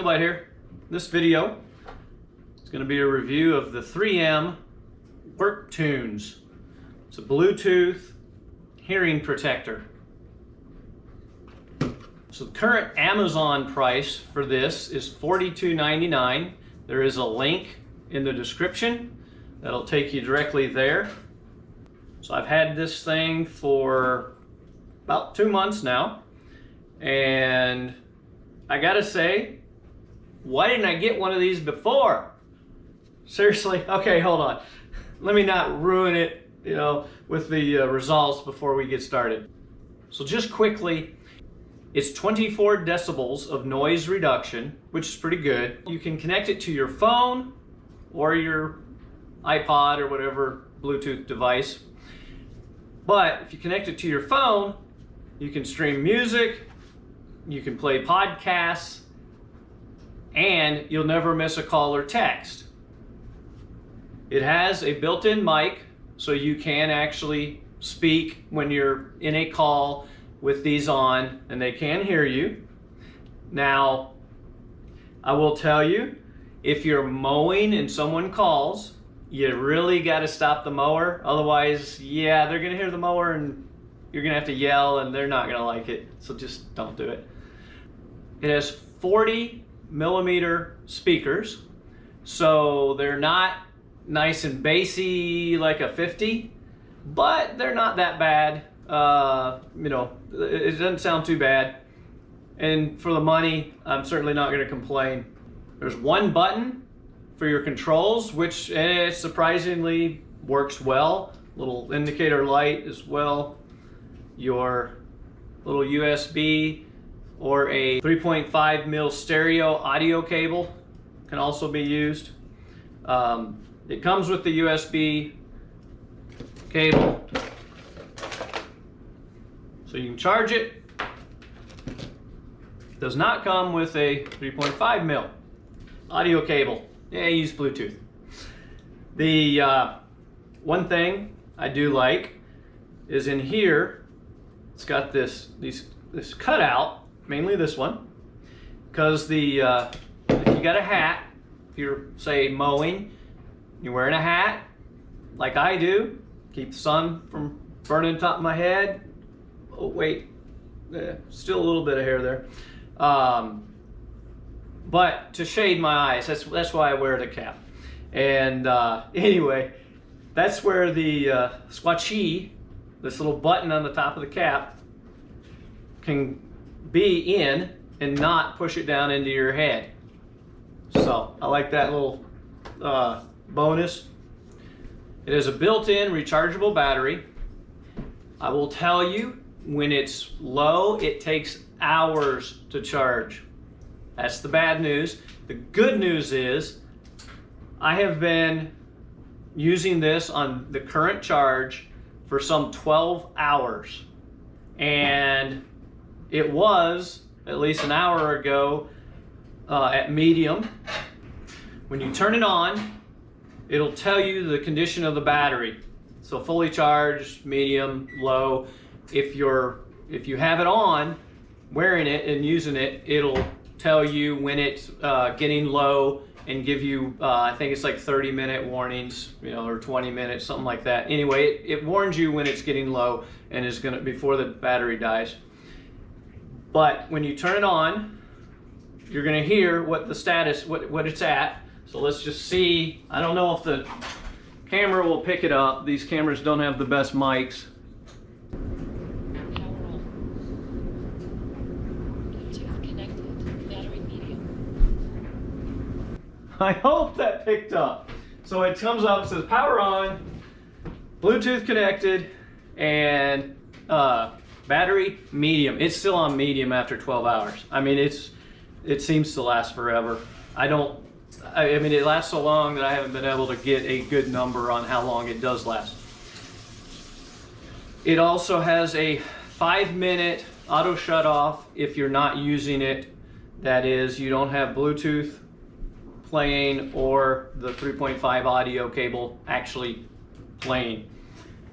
Steelbite here. This video is going to be a review of the 3M WorkTunes. It's a Bluetooth hearing protector. So the current Amazon price for this is $42.99. There is a link in the description that'll take you directly there. So I've had this thing for about 2 months now, and I gotta say, why didn't I get one of these before? Seriously? Okay, hold on. Let me not ruin it, with the results before we get started. So just quickly, it's 24 decibels of noise reduction, which is pretty good. You can connect it to your phone or your iPod or whatever Bluetooth device. But if you connect it to your phone, you can stream music, you can play podcasts, and you'll never miss a call or text. It has a built-in mic, so you can actually speak when you're in a call with these on, and they can hear you. Now, I will tell you, if you're mowing and someone calls, you really got to stop the mower. Otherwise, yeah, they're going to hear the mower and you're going to have to yell and they're not going to like it. So just don't do it. It has 40 millimeter speakers. So they're not nice and bassy like a 50, but they're not that bad. It doesn't sound too bad. And for the money, I'm certainly not going to complain. There's one button for your controls, which surprisingly works well. Little indicator light as well. Your little USB or a 3.5 mil stereo audio cable can also be used. It comes with the USB cable, so you can charge it. It does not come with a 3.5 mil audio cable. Yeah, use Bluetooth. The one thing I do like is in here, it's got this cutout, mainly this one, because if you got a hat, if you're say mowing, you're wearing a hat like I do, keep the sun from burning the top of my head. Oh wait, still a little bit of hair there. But to shade my eyes, that's why I wear the cap. And anyway, that's where the swatchee, this little button on the top of the cap, can be in and not push it down into your head. So I like that little bonus. It has a built-in rechargeable battery. I will tell you, when it's low, it takes hours to charge. That's the bad news. The good news is I have been using this on the current charge for some 12 hours. And it was, at least an hour ago, at medium. When you turn it on, it'll tell you the condition of the battery. So fully charged, medium, low. If you have it on, wearing it and using it, it'll tell you when it's getting low and give you, I think it's like 30-minute warnings, or 20 minutes, something like that. Anyway, it warns you when it's getting low and is gonna, before the battery dies. But when you turn it on, you're gonna hear what the status, what it's at. So let's just see. I don't know if the camera will pick it up. These cameras don't have the best mics. I hope that picked up. So it comes up, says power on, Bluetooth connected, and battery medium. It's still on medium after 12 hours. I mean, it seems to last forever. I mean, it lasts so long that I haven't been able to get a good number on how long it does last. It also has a 5-minute auto shut off if you're not using it. That is, you don't have Bluetooth playing or the 3.5 audio cable actually playing.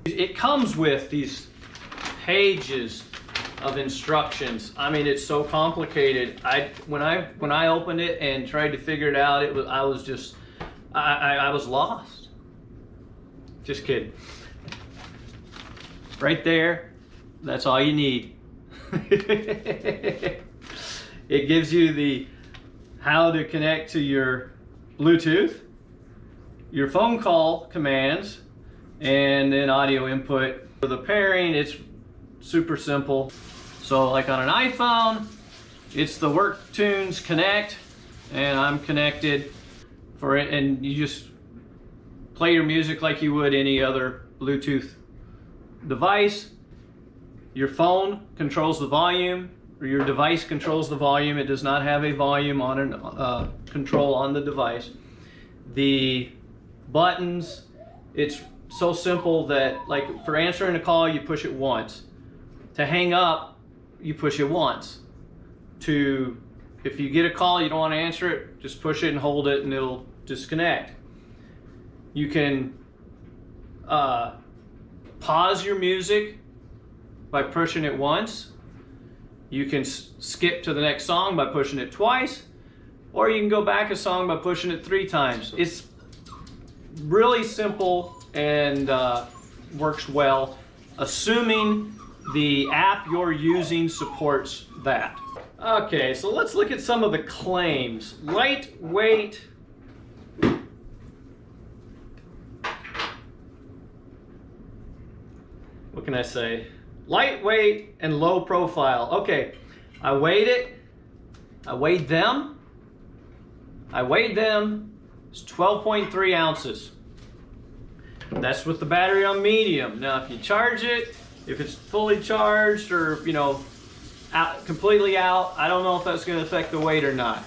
It comes with these pages of instructions. I mean, it's so complicated. When I opened it and tried to figure it out, I was lost. Just kidding. Right there, that's all you need. It gives you the how to connect to your Bluetooth, your phone call commands, and then audio input. For the pairing, it's super simple. So like on an iPhone, it's the WorkTunes Connect, and I'm connected for it, and you just play your music like you would any other Bluetooth device. Your phone controls the volume, or your device controls the volume. It does not have a volume on an control on the device. The buttons, it's so simple that, like, for answering a call, you push it once. To hang up, you push it once. If you get a call, you don't want to answer it, just push it and hold it and it'll disconnect. You can pause your music by pushing it once. You can skip to the next song by pushing it twice, or you can go back a song by pushing it 3 times. It's really simple and works well, assuming the app you're using supports that. Okay, so let's look at some of the claims. Lightweight. What can I say? Lightweight and low profile. Okay, I weighed it. I weighed them. It's 12.3 ounces. That's with the battery on medium. Now, if you charge it, if it's fully charged or, you know, completely out, I don't know if that's going to affect the weight or not.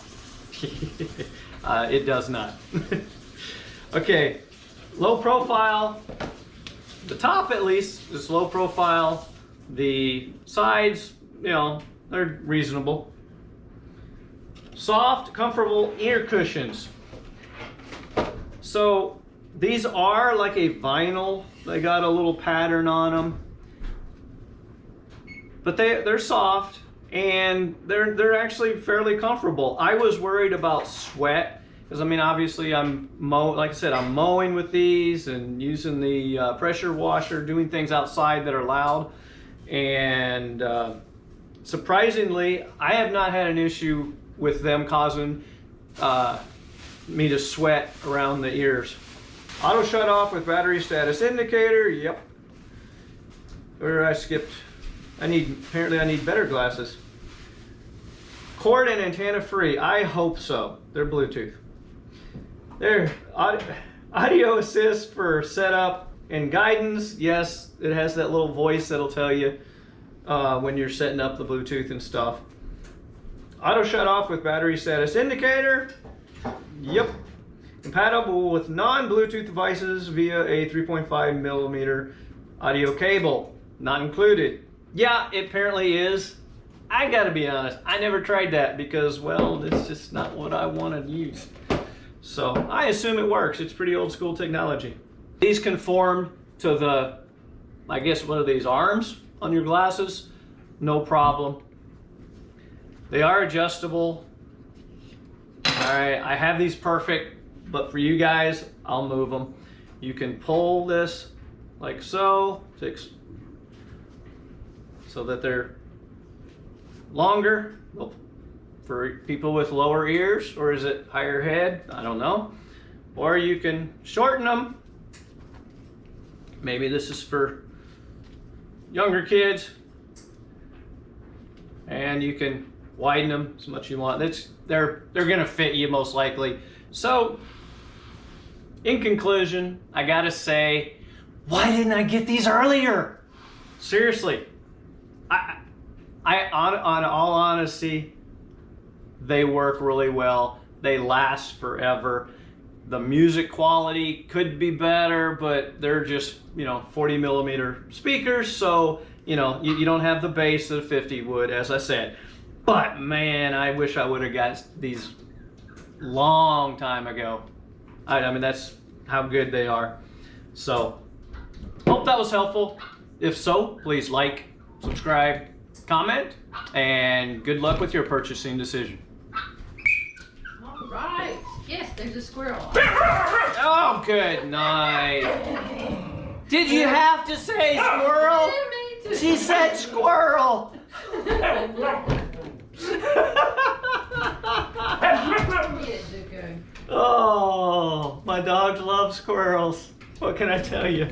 It does not. Okay, low profile. The top, at least, is low profile. The sides, you know, they're reasonable. Soft, comfortable ear cushions. So these are like a vinyl. They got a little pattern on them, but they're soft and they're actually fairly comfortable. I was worried about sweat because, I mean, obviously like I said, I'm mowing with these and using the pressure washer, doing things outside that are loud. And surprisingly, I have not had an issue with them causing me to sweat around the ears. Auto shut off with battery status indicator. Yep. Where I skipped. Apparently I need better glasses. Cord and antenna free. I hope so. They're Bluetooth. They're audio assist for setup and guidance. Yes, it has that little voice that'll tell you when you're setting up the Bluetooth and stuff. Auto shut off with battery status indicator. Yep. Compatible with non-Bluetooth devices via a 3.5 millimeter audio cable. Not included. Yeah, it apparently is. I gotta be honest, I never tried that because, well, it's just not what I want to use. So I assume it works. It's pretty old school technology. These conform to the, I guess, what are these, arms on your glasses? No problem. They are adjustable. All right, I have these perfect, but for you guys, I'll move them. You can pull this like so, so that they're longer. Well, for people with lower ears, or is it higher head? I don't know. Or you can shorten them. Maybe this is for younger kids. And you can widen them as much as you want. They're gonna fit you most likely. So, in conclusion, I gotta say, why didn't I get these earlier? Seriously, on all honesty, they work really well. They last forever. The music quality could be better, but they're just, you know, 40 millimeter speakers, so, you know, you don't have the bass that a 50 would, as I said. But man, I wish I would have got these long time ago. I mean, that's how good they are. So, hope that was helpful. If so, please like, subscribe, comment, and good luck with your purchasing decision. All right. Yes, there's a squirrel. Oh, good night. Did you have to say squirrel? She said squirrel. Oh, my dogs love squirrels. What can I tell you?